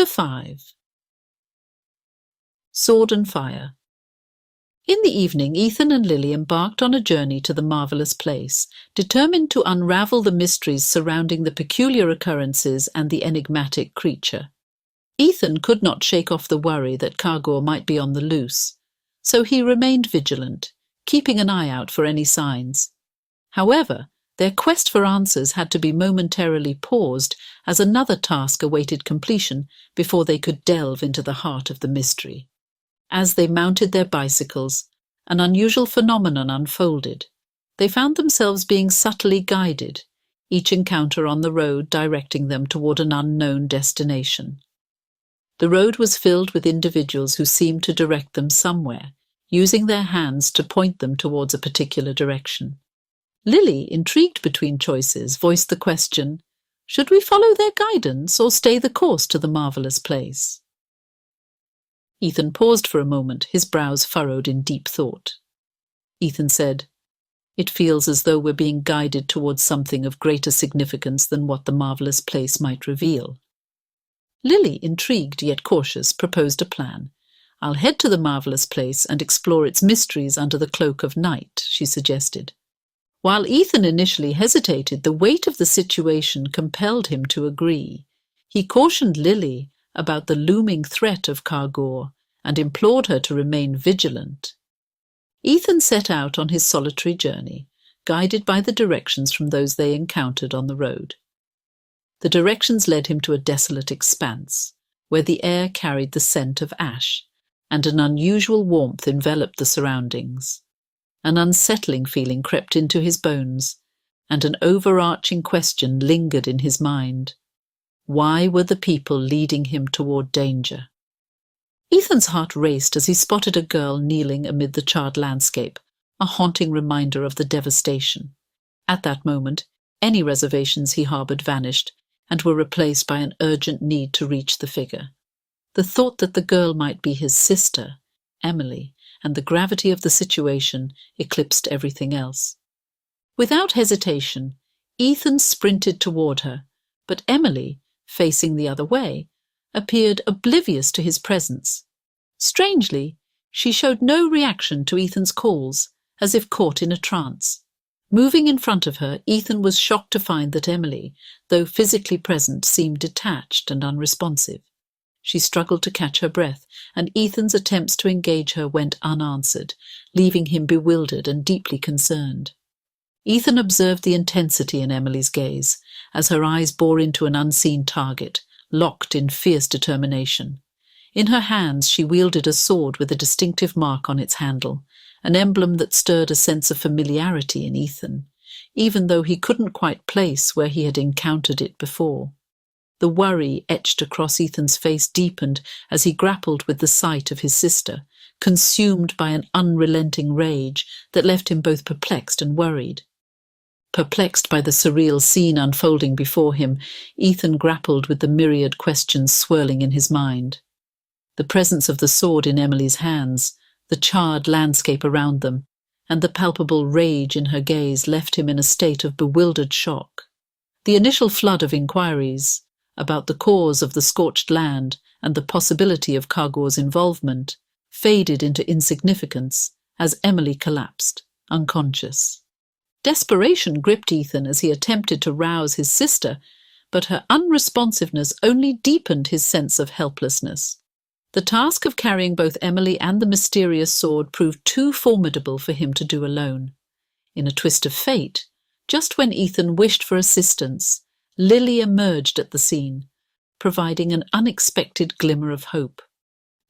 Chapter 5. Sword and Fire. In the evening, Ethan and Lily embarked on a journey to the marvellous place, determined to unravel the mysteries surrounding the peculiar occurrences and the enigmatic creature. Ethan could not shake off the worry that Kargor might be on the loose, so he remained vigilant, keeping an eye out for any signs. However, their quest for answers had to be momentarily paused as another task awaited completion before they could delve into the heart of the mystery. As they mounted their bicycles, an unusual phenomenon unfolded. They found themselves being subtly guided, each encounter on the road directing them toward an unknown destination. The road was filled with individuals who seemed to direct them somewhere, using their hands to point them towards a particular direction. Lily, intrigued between choices, voiced the question, should we follow their guidance or stay the course to the marvellous place? Ethan paused for a moment, his brows furrowed in deep thought. Ethan said, "It feels as though we're being guided towards something of greater significance than what the marvellous place might reveal." Lily, intrigued yet cautious, proposed a plan. "I'll head to the marvellous place and explore its mysteries under the cloak of night," she suggested. While Ethan initially hesitated, the weight of the situation compelled him to agree. He cautioned Lily about the looming threat of Kargor and implored her to remain vigilant. Ethan set out on his solitary journey, guided by the directions from those they encountered on the road. The directions led him to a desolate expanse, where the air carried the scent of ash, and an unusual warmth enveloped the surroundings. An unsettling feeling crept into his bones, and an overarching question lingered in his mind. Why were the people leading him toward danger? Ethan's heart raced as he spotted a girl kneeling amid the charred landscape, a haunting reminder of the devastation. At that moment, any reservations he harbored vanished and were replaced by an urgent need to reach the figure. The thought that the girl might be his sister, Emily, and the gravity of the situation eclipsed everything else. Without hesitation, Ethan sprinted toward her, but Emily, facing the other way, appeared oblivious to his presence. Strangely, she showed no reaction to Ethan's calls, as if caught in a trance. Moving in front of her, Ethan was shocked to find that Emily, though physically present, seemed detached and unresponsive. She struggled to catch her breath, and Ethan's attempts to engage her went unanswered, leaving him bewildered and deeply concerned. Ethan observed the intensity in Emily's gaze, as her eyes bore into an unseen target, locked in fierce determination. In her hands she wielded a sword with a distinctive mark on its handle, an emblem that stirred a sense of familiarity in Ethan, even though he couldn't quite place where he had encountered it before. The worry etched across Ethan's face deepened as he grappled with the sight of his sister, consumed by an unrelenting rage that left him both perplexed and worried. Perplexed by the surreal scene unfolding before him, Ethan grappled with the myriad questions swirling in his mind. The presence of the sword in Emily's hands, the charred landscape around them, and the palpable rage in her gaze left him in a state of bewildered shock. The initial flood of inquiries about the cause of the scorched land and the possibility of Kargor's involvement faded into insignificance as Emily collapsed, unconscious. Desperation gripped Ethan as he attempted to rouse his sister, but her unresponsiveness only deepened his sense of helplessness. The task of carrying both Emily and the mysterious sword proved too formidable for him to do alone. In a twist of fate, just when Ethan wished for assistance, Lily emerged at the scene, providing an unexpected glimmer of hope.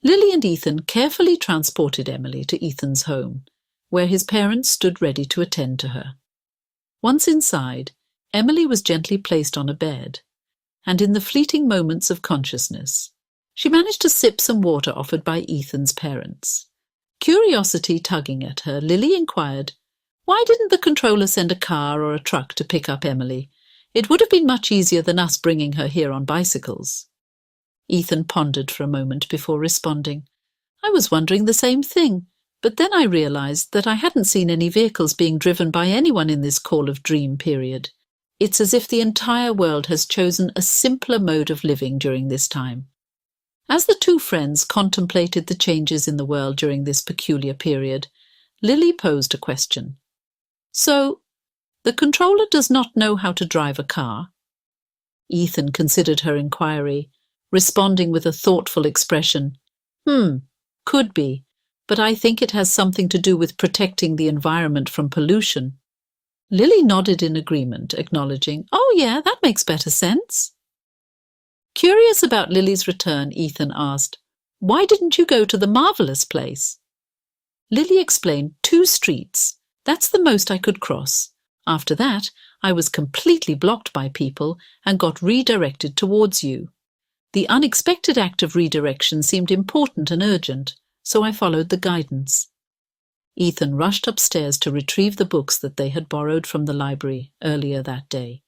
Lily and Ethan carefully transported Emily to Ethan's home, where his parents stood ready to attend to her. Once inside, Emily was gently placed on a bed, and in the fleeting moments of consciousness, she managed to sip some water offered by Ethan's parents. Curiosity tugging at her, Lily inquired, "Why didn't the controller send a car or a truck to pick up Emily? It would have been much easier than us bringing her here on bicycles." Ethan pondered for a moment before responding, "I was wondering the same thing, but then I realized that I hadn't seen any vehicles being driven by anyone in this Call of Dream period. It's as if the entire world has chosen a simpler mode of living during this time." As the two friends contemplated the changes in the world during this peculiar period, Lily posed a question. "So, the controller does not know how to drive a car?" Ethan considered her inquiry, responding with a thoughtful expression. Could be, but I think it has something to do with protecting the environment from pollution." Lily nodded in agreement, acknowledging, "Oh yeah, that makes better sense." Curious about Lily's return, Ethan asked, "Why didn't you go to the marvelous place?" Lily explained, "2 streets. That's the most I could cross. After that, I was completely blocked by people and got redirected towards you. The unexpected act of redirection seemed important and urgent, so I followed the guidance." Ethan rushed upstairs to retrieve the books that they had borrowed from the library earlier that day.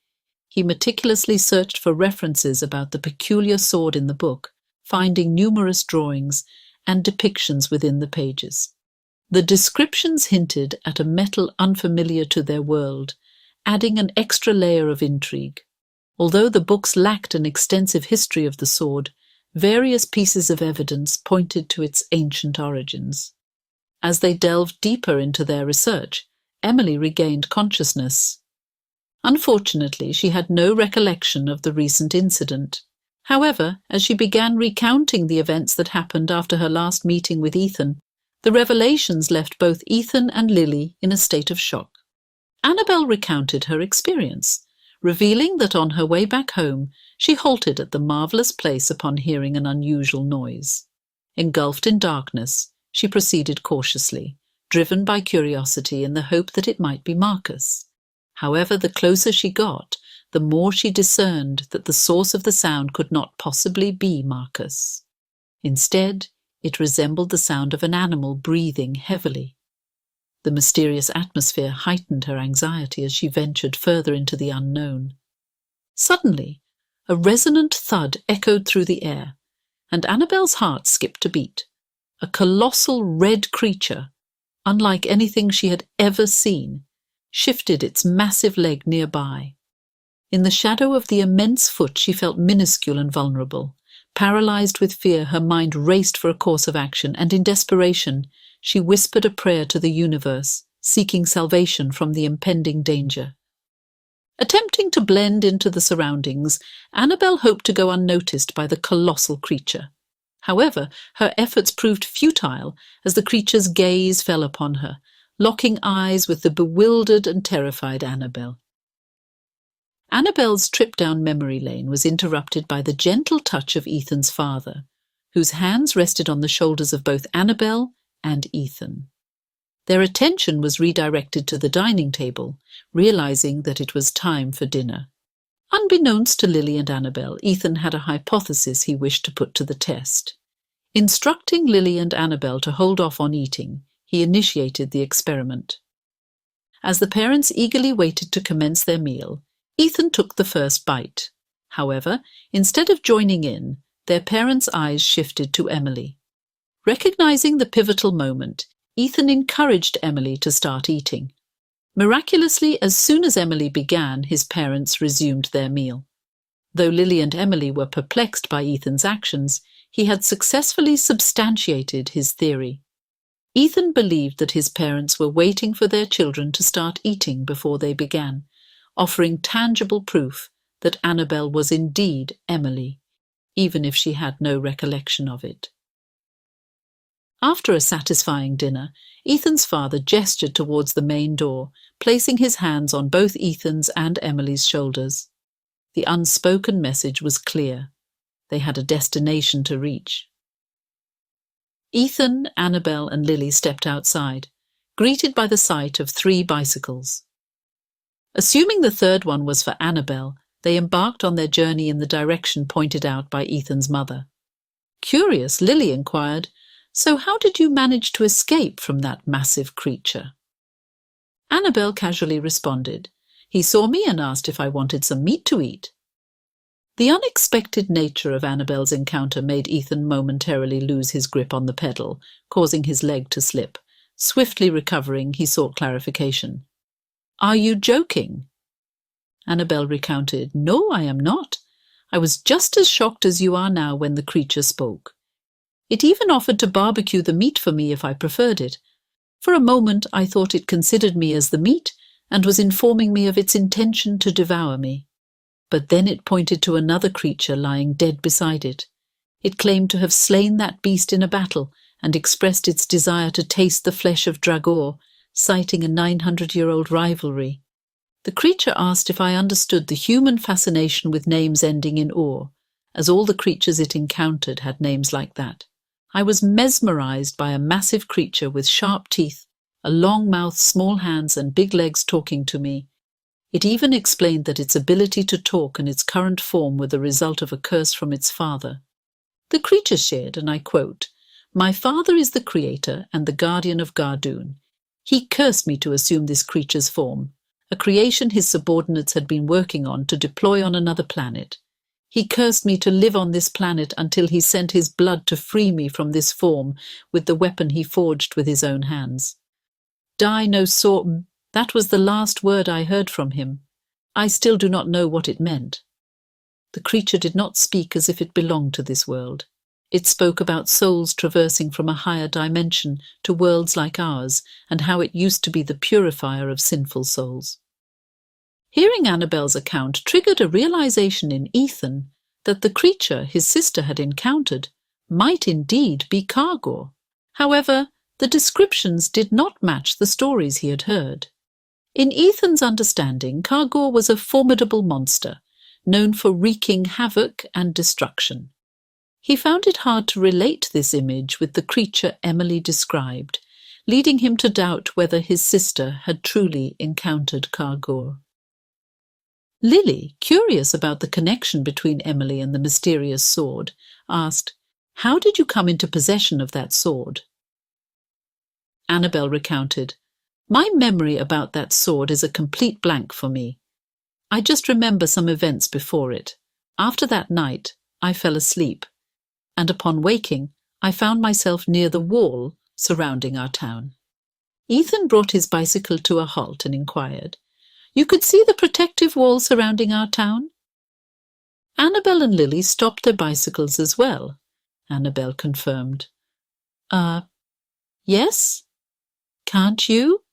He meticulously searched for references about the peculiar sword in the book, finding numerous drawings and depictions within the pages. The descriptions hinted at a metal unfamiliar to their world, adding an extra layer of intrigue. Although the books lacked an extensive history of the sword, various pieces of evidence pointed to its ancient origins. As they delved deeper into their research, Emily regained consciousness. Unfortunately, she had no recollection of the recent incident. However, as she began recounting the events that happened after her last meeting with Ethan, the revelations left both Ethan and Lily in a state of shock. Annabel recounted her experience, revealing that on her way back home, she halted at the marvelous place upon hearing an unusual noise. Engulfed in darkness, she proceeded cautiously, driven by curiosity in the hope that it might be Marcus. However, the closer she got, the more she discerned that the source of the sound could not possibly be Marcus. Instead, it resembled the sound of an animal breathing heavily. The mysterious atmosphere heightened her anxiety as she ventured further into the unknown. Suddenly, a resonant thud echoed through the air, and Annabel's heart skipped a beat. A colossal red creature, unlike anything she had ever seen, shifted its massive leg nearby. In the shadow of the immense foot, she felt minuscule and vulnerable. Paralyzed with fear, her mind raced for a course of action, and in desperation, she whispered a prayer to the universe, seeking salvation from the impending danger. Attempting to blend into the surroundings, Annabel hoped to go unnoticed by the colossal creature. However, her efforts proved futile as the creature's gaze fell upon her, locking eyes with the bewildered and terrified Annabel. Annabel's trip down memory lane was interrupted by the gentle touch of Ethan's father, whose hands rested on the shoulders of both Annabel and Ethan. Their attention was redirected to the dining table, realizing that it was time for dinner. Unbeknownst to Lily and Annabel, Ethan had a hypothesis he wished to put to the test. Instructing Lily and Annabel to hold off on eating, he initiated the experiment. As the parents eagerly waited to commence their meal, Ethan took the first bite. However, instead of joining in, their parents' eyes shifted to Emily. Recognizing the pivotal moment, Ethan encouraged Emily to start eating. Miraculously, as soon as Emily began, his parents resumed their meal. Though Lily and Emily were perplexed by Ethan's actions, he had successfully substantiated his theory. Ethan believed that his parents were waiting for their children to start eating before they began, offering tangible proof that Annabel was indeed Emily, even if she had no recollection of it. After a satisfying dinner, Ethan's father gestured towards the main door, placing his hands on both Ethan's and Emily's shoulders. The unspoken message was clear. They had a destination to reach. Ethan, Annabel, and Lily stepped outside, greeted by the sight of 3 bicycles. Assuming the third one was for Annabel, they embarked on their journey in the direction pointed out by Ethan's mother. Curious, Lily inquired, "So how did you manage to escape from that massive creature?" Annabel casually responded, "He saw me and asked if I wanted some meat to eat." The unexpected nature of Annabel's encounter made Ethan momentarily lose his grip on the pedal, causing his leg to slip. Swiftly recovering, he sought clarification. "Are you joking?" Annabel recounted, "No, I am not. I was just as shocked as you are now when the creature spoke. It even offered to barbecue the meat for me if I preferred it. For a moment I thought it considered me as the meat and was informing me of its intention to devour me. But then it pointed to another creature lying dead beside it. It claimed to have slain that beast in a battle and expressed its desire to taste the flesh of Dragor, citing a 900-year-old rivalry. The creature asked if I understood the human fascination with names ending in "or," as all the creatures it encountered had names like that. I was mesmerized by a massive creature with sharp teeth, a long mouth, small hands, and big legs talking to me. It even explained that its ability to talk and its current form were the result of a curse from its father. The creature shared, and I quote, "My father is the creator and the guardian of Gardoon. He cursed me to assume this creature's form, a creation his subordinates had been working on to deploy on another planet. He cursed me to live on this planet until he sent his blood to free me from this form with the weapon he forged with his own hands. Die no sword." That was the last word I heard from him. I still do not know what it meant. The creature did not speak as if it belonged to this world. It spoke about souls traversing from a higher dimension to worlds like ours, and how it used to be the purifier of sinful souls. Hearing Annabel's account triggered a realization in Ethan that the creature his sister had encountered might indeed be Kargor. However, the descriptions did not match the stories he had heard. In Ethan's understanding, Kargor was a formidable monster, known for wreaking havoc and destruction. He found it hard to relate this image with the creature Emily described, leading him to doubt whether his sister had truly encountered Kargor. Lily, curious about the connection between Emily and the mysterious sword, asked, "How did you come into possession of that sword?" Annabel recounted, "My memory about that sword is a complete blank for me. I just remember some events before it. After that night, I fell asleep, and upon waking, I found myself near the wall surrounding our town." Ethan brought his bicycle to a halt and inquired, "You could see the protective wall surrounding our town?" Annabel and Lily stopped their bicycles as well. Annabel confirmed. Yes? Can't you?"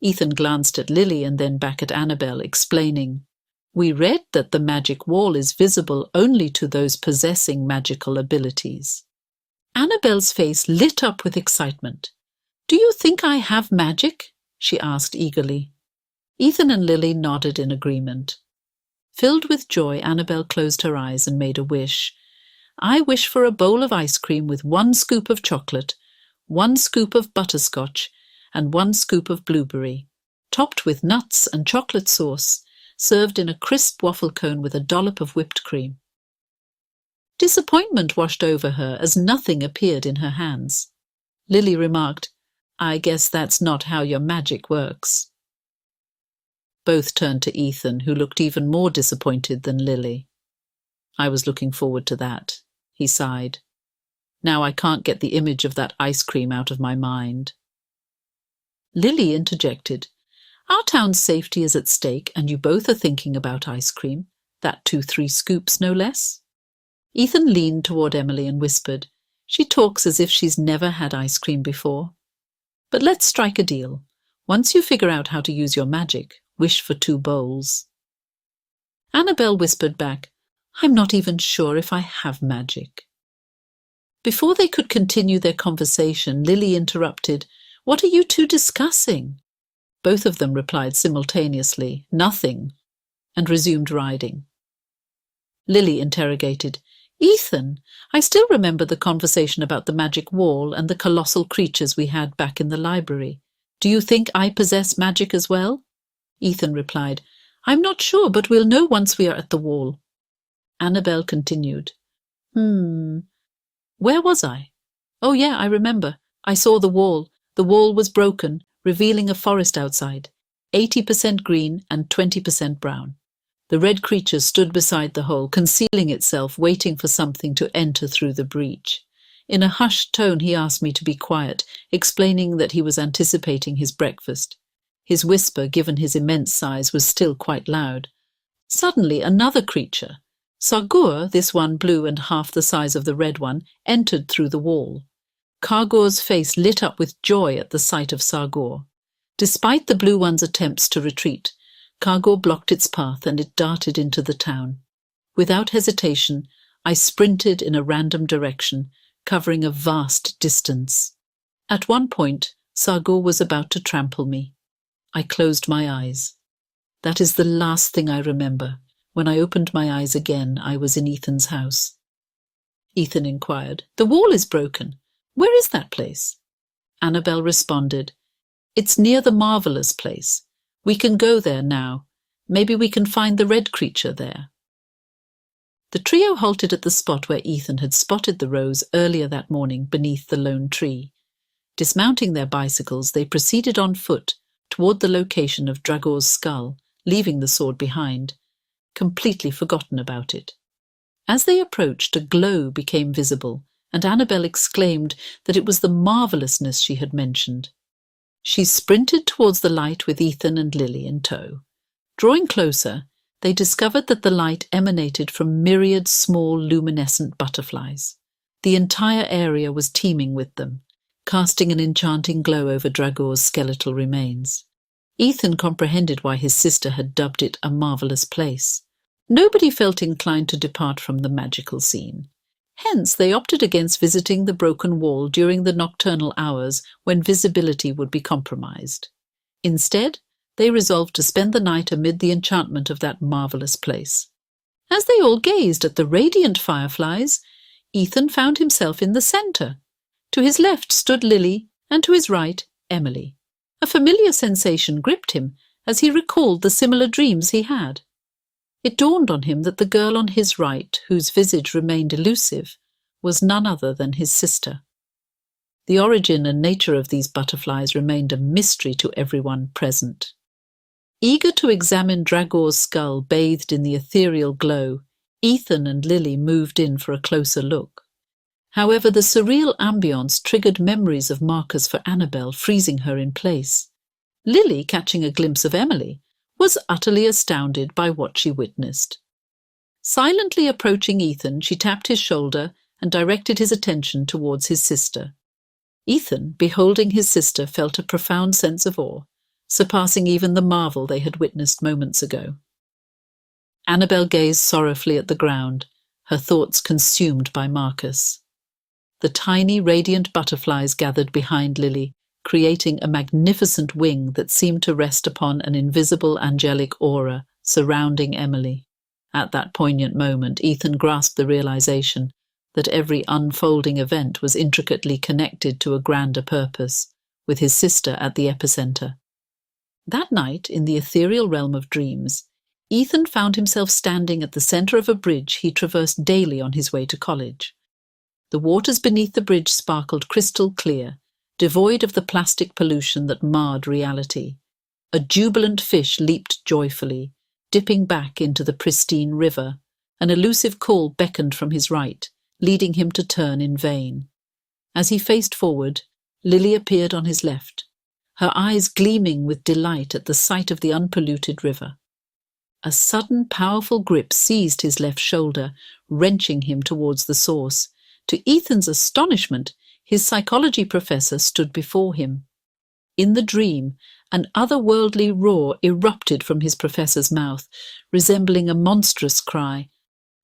Ethan glanced at Lily and then back at Annabel, explaining, "We read that the magic wall is visible only to those possessing magical abilities." Annabel's face lit up with excitement. "Do you think I have magic?" she asked eagerly. Ethan and Lily nodded in agreement. Filled with joy, Annabel closed her eyes and made a wish. "I wish for a bowl of ice cream with 1 scoop of chocolate, 1 scoop of butterscotch, and 1 scoop of blueberry, topped with nuts and chocolate sauce, served in a crisp waffle cone with a dollop of whipped cream." Disappointment washed over her as nothing appeared in her hands. Lily remarked, "I guess that's not how your magic works." Both turned to Ethan, who looked even more disappointed than Lily. "I was looking forward to that," he sighed. "Now I can't get the image of that ice cream out of my mind." Lily interjected, "Our town's safety is at stake, and you both are thinking about ice cream. That 2-3 scoops, no less." Ethan leaned toward Emily and whispered, "She talks as if she's never had ice cream before. But let's strike a deal. Once you figure out how to use your magic, wish for 2 bowls." Annabel whispered back, "I'm not even sure if I have magic." Before they could continue their conversation, Lily interrupted, "What are you two discussing?" Both of them replied simultaneously, "Nothing," and resumed riding. Lily interrogated, "Ethan, I still remember the conversation about the magic wall and the colossal creatures we had back in the library. Do you think I possess magic as well?" Ethan replied, "I'm not sure, but we'll know once we are at the wall." Annabel continued, Where was I? Oh yeah, I remember. I saw the wall. The wall was broken, revealing a forest outside, 80% green and 20% brown. The red creature stood beside the hole, concealing itself, waiting for something to enter through the breach. In a hushed tone he asked me to be quiet, explaining that he was anticipating his breakfast. His whisper, given his immense size, was still quite loud. Suddenly another creature, Sargur, this one blue and half the size of the red one, entered through the wall. Kargor's face lit up with joy at the sight of Sargur. Despite the blue one's attempts to retreat, Kargor blocked its path and it darted into the town. Without hesitation, I sprinted in a random direction, covering a vast distance. At one point, Sargur was about to trample me. I closed my eyes. That is the last thing I remember. When I opened my eyes again, I was in Ethan's house. Ethan inquired, "The wall is broken. Where is that place?" Annabel responded, "It's near the marvelous place. We can go there now. Maybe we can find the red creature there." The trio halted at the spot where Ethan had spotted the rose earlier that morning beneath the lone tree. Dismounting their bicycles, they proceeded on foot toward the location of Dragor's skull, leaving the sword behind, completely forgotten about it. As they approached, a glow became visible, and Annabel exclaimed that it was the marvellousness she had mentioned. She sprinted towards the light with Ethan and Lily in tow. Drawing closer, they discovered that the light emanated from myriad small luminescent butterflies. The entire area was teeming with them, casting an enchanting glow over Dragor's skeletal remains. Ethan comprehended why his sister had dubbed it a marvelous place. Nobody felt inclined to depart from the magical scene. Hence, they opted against visiting the broken wall during the nocturnal hours when visibility would be compromised. Instead, they resolved to spend the night amid the enchantment of that marvelous place. As they all gazed at the radiant fireflies, Ethan found himself in the center. To his left stood Lily, and to his right, Emily. A familiar sensation gripped him as he recalled the similar dreams he had. It dawned on him that the girl on his right, whose visage remained elusive, was none other than his sister. The origin and nature of these butterflies remained a mystery to everyone present. Eager to examine Dragor's skull bathed in the ethereal glow, Ethan and Lily moved in for a closer look. However, the surreal ambience triggered memories of markers for Annabel, freezing her in place. Lily, catching a glimpse of Emily, was utterly astounded by what she witnessed. Silently approaching Ethan, she tapped his shoulder and directed his attention towards his sister. Ethan, beholding his sister, felt a profound sense of awe, surpassing even the marvel they had witnessed moments ago. Annabel gazed sorrowfully at the ground, her thoughts consumed by Marcus. The tiny, radiant butterflies gathered behind Lily, creating a magnificent wing that seemed to rest upon an invisible angelic aura surrounding Emily. At that poignant moment, Ethan grasped the realization that every unfolding event was intricately connected to a grander purpose, with his sister at the epicenter. That night, in the ethereal realm of dreams, Ethan found himself standing at the center of a bridge he traversed daily on his way to college. The waters beneath the bridge sparkled crystal clear, devoid of the plastic pollution that marred reality. A jubilant fish leaped joyfully, dipping back into the pristine river. An elusive call beckoned from his right, leading him to turn in vain. As he faced forward, Lily appeared on his left, her eyes gleaming with delight at the sight of the unpolluted river. A sudden, powerful grip seized his left shoulder, wrenching him towards the source. To Ethan's astonishment, his psychology professor stood before him. In the dream, an otherworldly roar erupted from his professor's mouth, resembling a monstrous cry,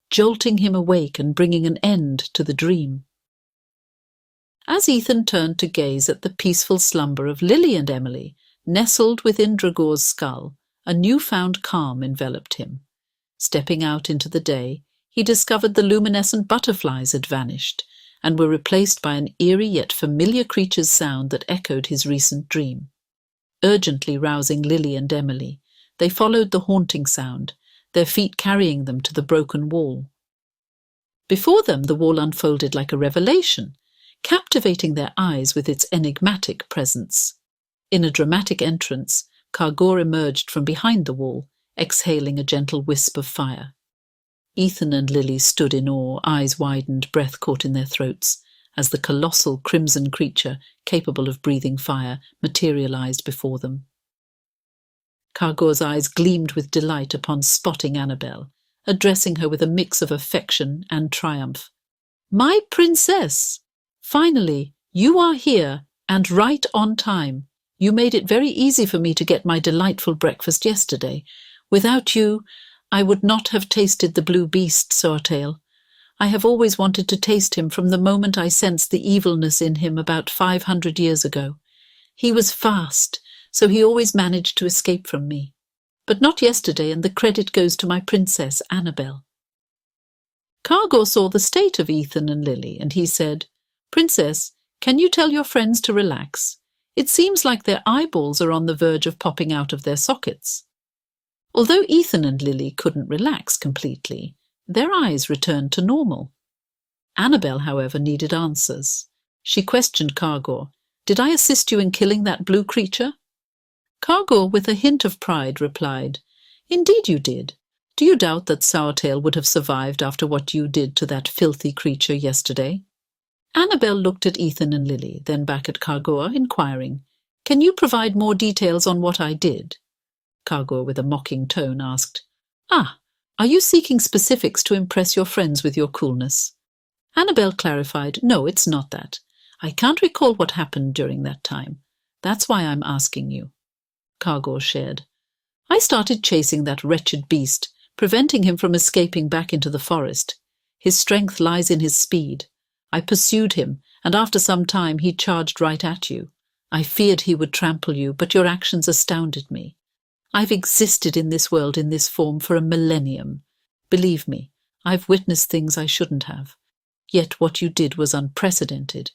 jolting him awake and bringing an end to the dream. As Ethan turned to gaze at the peaceful slumber of Lily and Emily, nestled within Dragor's skull, a newfound calm enveloped him. Stepping out into the day, he discovered the luminescent butterflies had vanished, and were replaced by an eerie yet familiar creature's sound that echoed his recent dream. Urgently rousing Lily and Emily, they followed the haunting sound, their feet carrying them to the broken wall. Before them the wall unfolded like a revelation, captivating their eyes with its enigmatic presence. In a dramatic entrance, Kargor emerged from behind the wall, exhaling a gentle wisp of fire. Ethan and Lily stood in awe, eyes widened, breath caught in their throats, as the colossal crimson creature, capable of breathing fire, materialized before them. Kargor's eyes gleamed with delight upon spotting Annabel, addressing her with a mix of affection and triumph. "My princess! Finally, you are here, and right on time. You made it very easy for me to get my delightful breakfast yesterday. Without you, I would not have tasted the blue beast, Swordtail. I have always wanted to taste him from the moment I sensed the evilness in him about 500 years ago. He was fast, so he always managed to escape from me. But not yesterday, and the credit goes to my princess, Annabel." Cargor saw the state of Ethan and Lily, and he said, "Princess, can you tell your friends to relax? It seems like their eyeballs are on the verge of popping out of their sockets." Although Ethan and Lily couldn't relax completely, their eyes returned to normal. Annabel, however, needed answers. She questioned Cargor, "Did I assist you in killing that blue creature?" Cargor, with a hint of pride, replied, "Indeed you did. Do you doubt that Sourtail would have survived after what you did to that filthy creature yesterday?" Annabel looked at Ethan and Lily, then back at Cargor, inquiring, "Can you provide more details on what I did?" Cargor, with a mocking tone, asked, "Ah, are you seeking specifics to impress your friends with your coolness?" Annabel clarified, "No, it's not that. I can't recall what happened during that time. That's why I'm asking you." Cargor shared, "I started chasing that wretched beast, preventing him from escaping back into the forest. His strength lies in his speed. I pursued him, and after some time he charged right at you. I feared he would trample you, but your actions astounded me. I've existed in this world in this form for a millennium. Believe me, I've witnessed things I shouldn't have. Yet what you did was unprecedented.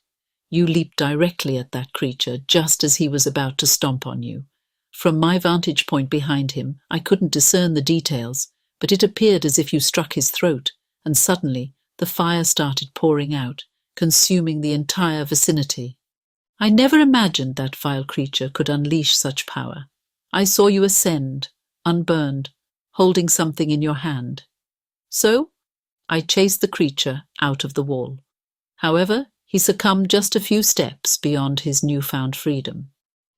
You leaped directly at that creature just as he was about to stomp on you. From my vantage point behind him, I couldn't discern the details, but it appeared as if you struck his throat, and suddenly the fire started pouring out, consuming the entire vicinity. I never imagined that vile creature could unleash such power. I saw you ascend, unburned, holding something in your hand. So, I chased the creature out of the wall. However, he succumbed just a few steps beyond his newfound freedom.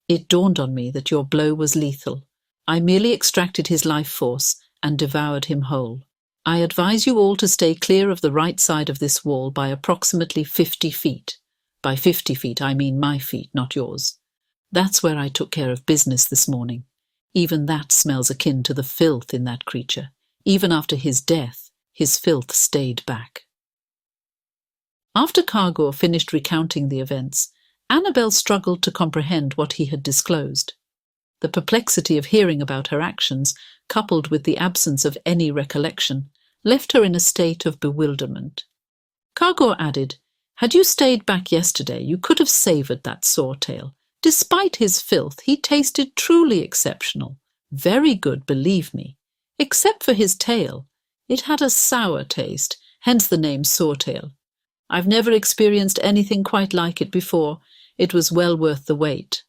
It dawned on me that your blow was lethal. I merely extracted his life force and devoured him whole. I advise you all to stay clear of the right side of this wall by approximately 50 feet. By 50 feet, I mean my feet, not yours. That's where I took care of business this morning. Even that smells akin to the filth in that creature. Even after his death, his filth stayed back." After Cargor finished recounting the events, Annabel struggled to comprehend what he had disclosed. The perplexity of hearing about her actions, coupled with the absence of any recollection, left her in a state of bewilderment. Cargor added, "Had you stayed back yesterday, you could have savoured that Swordtail. Despite his filth, he tasted truly exceptional. Very good, believe me. Except for his tail. It had a sour taste, hence the name Swordtail. I've never experienced anything quite like it before. It was well worth the wait."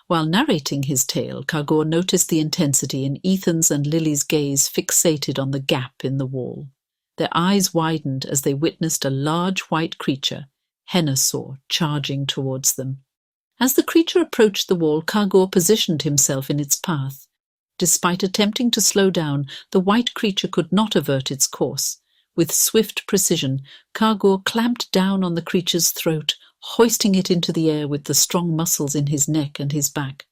While narrating his tale, Cargor noticed the intensity in Ethan's and Lily's gaze fixated on the gap in the wall. Their eyes widened as they witnessed a large white creature, Hennasaur, charging towards them. As the creature approached the wall, Cargor positioned himself in its path. Despite attempting to slow down, the white creature could not avert its course. With swift precision, Cargor clamped down on the creature's throat, hoisting it into the air with the strong muscles in his neck and his back.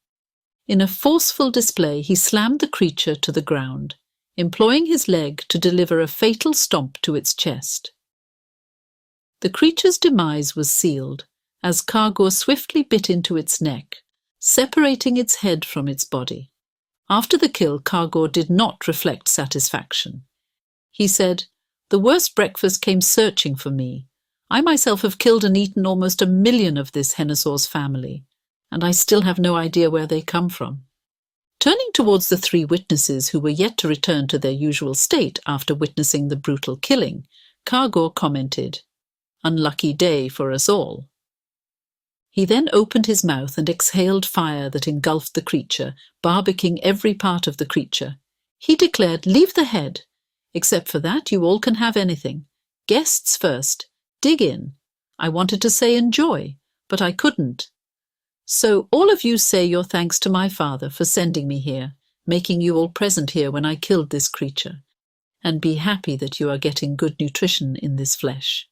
In a forceful display, he slammed the creature to the ground, employing his leg to deliver a fatal stomp to its chest. The creature's demise was sealed, as Cargor swiftly bit into its neck, separating its head from its body. After the kill, Cargor did not reflect satisfaction. He said, "The worst breakfast came searching for me. I myself have killed and eaten almost 1,000,000 of this Hennasaur's family, and I still have no idea where they come from." Turning towards the 3 witnesses who were yet to return to their usual state after witnessing the brutal killing, Cargor commented, "Unlucky day for us all." He then opened his mouth and exhaled fire that engulfed the creature, barbecuing every part of the creature. He declared, "Leave the head. Except for that, you all can have anything. Guests first. Dig in. I wanted to say enjoy, but I couldn't. So all of you say your thanks to my father for sending me here, making you all present here when I killed this creature. and be happy that you are getting good nutrition in this flesh.